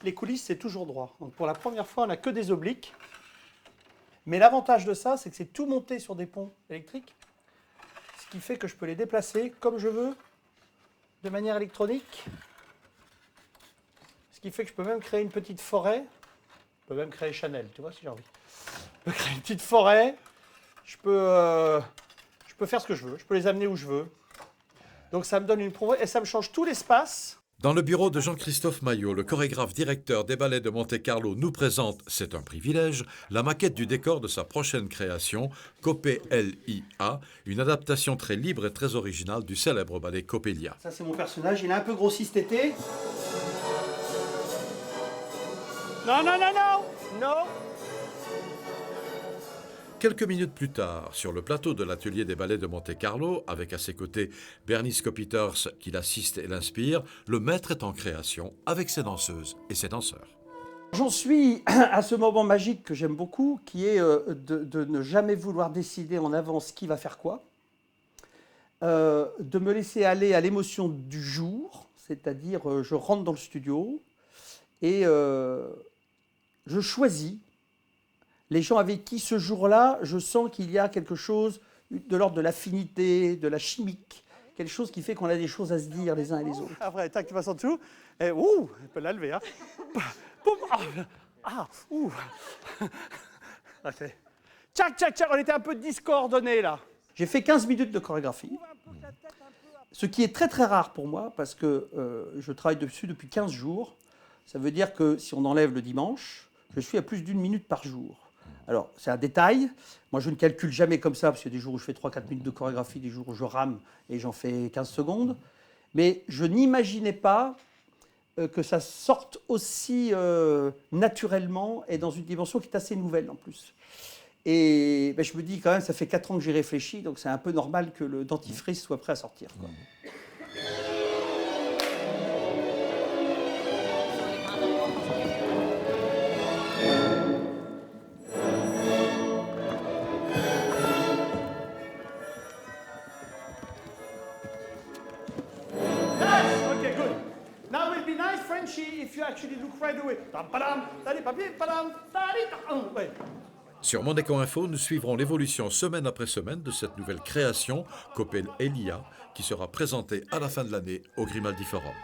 Les coulisses, c'est toujours droit. Donc pour la première fois, on n'a que des obliques. Mais l'avantage de ça, c'est que c'est tout monté sur des ponts électriques. Ce qui fait que je peux les déplacer comme je veux, de manière électronique. Ce qui fait que je peux même créer une petite forêt. Je peux même créer Chanel, tu vois, si j'ai envie. Je peux créer une petite forêt. Je peux faire ce que je veux. Je peux les amener où je veux. Donc ça me donne une profondeur et ça me change tout l'espace. Dans le bureau de Jean-Christophe Maillot, le chorégraphe directeur des ballets de Monte-Carlo nous présente, c'est un privilège, la maquette du décor de sa prochaine création, Coppelia, une adaptation très libre et très originale du célèbre ballet Coppelia. Ça c'est mon personnage, il a un peu grossi cet été. Non, non, non, non, non. Quelques minutes plus tard, sur le plateau de l'atelier des ballets de Monte-Carlo, avec à ses côtés Bernice Kopiters qui l'assiste et l'inspire, le maître est en création avec ses danseuses et ses danseurs. J'en suis à ce moment magique que j'aime beaucoup, qui est de ne jamais vouloir décider en avance qui va faire quoi, de me laisser aller à l'émotion du jour, c'est-à-dire je rentre dans le studio et je choisis les gens avec qui ce jour-là, je sens qu'il y a quelque chose de l'ordre de l'affinité, de la chimique, quelque chose qui fait qu'on a des choses à se dire les uns et les autres. Après, tac, tu passes en dessous, et ouh, elle peut la lever, hein. Boum, ouh. Okay. Tchac, tchac, tchac, on était un peu discoordonnés là. J'ai fait 15 minutes de chorégraphie, ce qui est très très rare pour moi parce que je travaille dessus depuis 15 jours. Ça veut dire que si on enlève le dimanche, je suis à plus d'1 minute par jour. Alors, c'est un détail. Moi, je ne calcule jamais comme ça, parce qu'il y a des jours où je fais 3-4 minutes de chorégraphie, des jours où je rame et j'en fais 15 secondes. Mais je n'imaginais pas que ça sorte aussi naturellement et dans une dimension qui est assez nouvelle en plus. Et ben, je me dis quand même, ça fait 4 ans que j'y réfléchis, donc c'est un peu normal que le dentifrice soit prêt à sortir, quoi. If you actually look right away. Sur Monaco Info, nous suivrons l'évolution semaine après semaine de cette nouvelle création, Coppelia, qui sera présentée à la fin de l'année au Grimaldi Forum.